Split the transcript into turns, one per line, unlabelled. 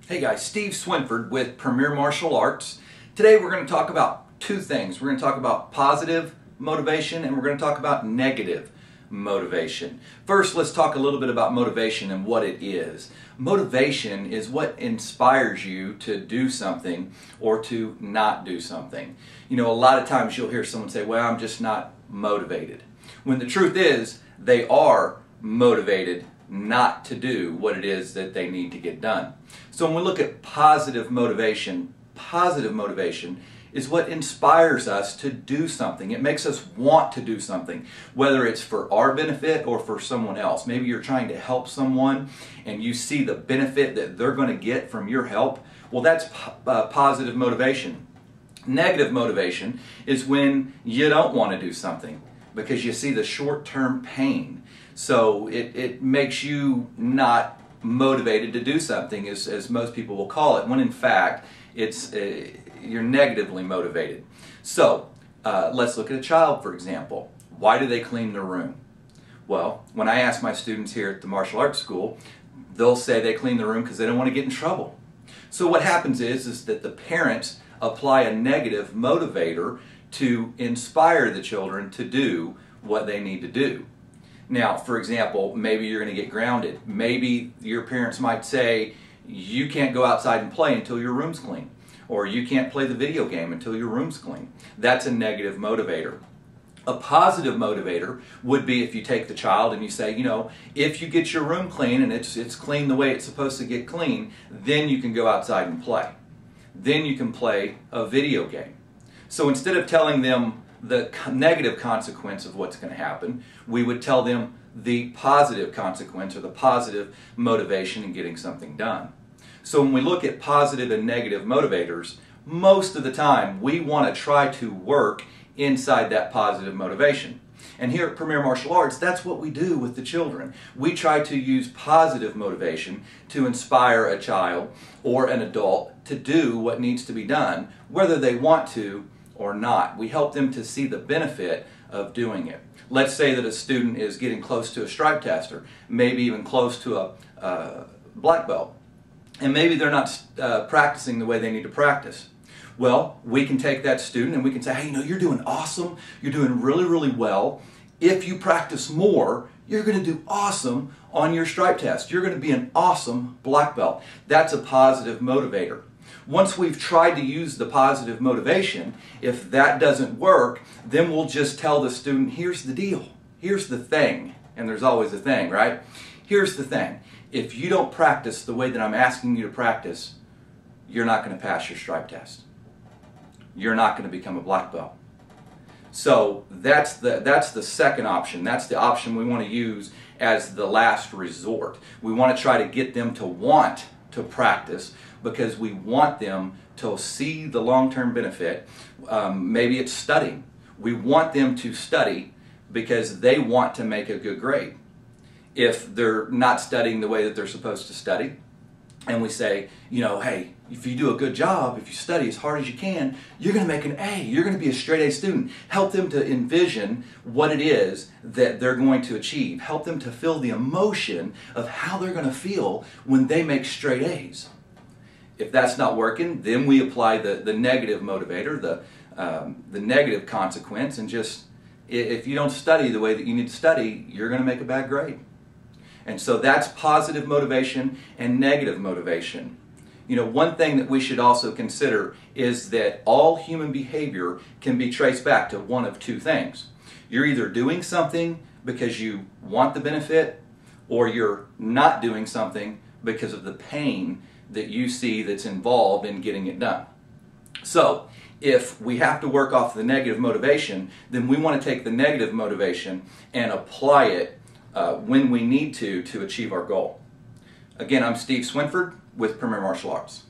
Hey guys, Steve Swinford with Premier Martial Arts. Today we're going to talk about two things. We're going to talk about positive motivation and we're going to talk about negative motivation. First, let's talk a little bit about motivation and what it is. Motivation is what inspires you to do something or to not do something. You know, a lot of times you'll hear someone say, well, I'm just not motivated. When the truth is, they are motivated not to do what it is that they need to get done. So when we look at positive motivation is what inspires us to do something. It makes us want to do something, whether it's for our benefit or for someone else. Maybe you're trying to help someone and you see the benefit that they're going to get from your help. Well, that's positive motivation. Negative motivation is when you don't want to do something because you see the short-term pain. So it makes you not motivated to do something, as most people will call it, when in fact it's you're negatively motivated. So let's look at a child, for example. Why do they clean their room? Well, when I ask my students here at the martial arts school, they'll say they clean the room because they don't want to get in trouble. So what happens is that the parents apply a negative motivator to inspire the children to do what they need to do. Now, for example, maybe you're going to get grounded. Maybe your parents might say, you can't go outside and play until your room's clean. Or you can't play the video game until your room's clean. That's a negative motivator. A positive motivator would be if you take the child and you say, you know, if you get your room clean and it's clean the way it's supposed to get clean, then you can go outside and play. Then you can play a video game. So instead of telling them the negative consequence of what's going to happen, we would tell them the positive consequence or the positive motivation in getting something done. So when we look at positive and negative motivators, most of the time we want to try to work inside that positive motivation. And here at Premier Martial Arts, that's what we do with the children. We try to use positive motivation to inspire a child or an adult to do what needs to be done, whether they want to or not. We help them to see the benefit of doing it. Let's say that a student is getting close to a stripe tester, maybe even close to a black belt, and maybe they're not practicing the way they need to practice. Well, we can take that student and we can say, hey, you know, you're doing awesome, you're doing really, really well. If you practice more, you're going to do awesome on your stripe test. You're going to be an awesome black belt. That's a positive motivator. Once we've tried to use the positive motivation, if that doesn't work, then we'll just tell the student, here's the deal, here's the thing, and there's always a thing, right? Here's the thing, if you don't practice the way that I'm asking you to practice, you're not going to pass your stripe test. You're not going to become a black belt. So that's the second option. That's the option we want to use as the last resort. We want to try to get them to want to practice because we want them to see the long-term benefit. Maybe it's studying. We want them to study because they want to make a good grade. If they're not studying the way that they're supposed to study, and we say, you know, hey, if you do a good job, if you study as hard as you can, you're going to make an A. You're going to be a straight A student. Help them to envision what it is that they're going to achieve. Help them to feel the emotion of how they're going to feel when they make straight A's. If that's not working, then we apply the negative motivator, the negative consequence, and just, if you don't study the way that you need to study, you're going to make a bad grade. And so that's positive motivation and negative motivation. You know, one thing that we should also consider is that all human behavior can be traced back to one of two things. You're either doing something because you want the benefit, or you're not doing something because of the pain that you see that's involved in getting it done. So if we have to work off the negative motivation, then we want to take the negative motivation and apply it when we need to achieve our goal. Again, I'm Steve Swinford with Premier Martial Arts.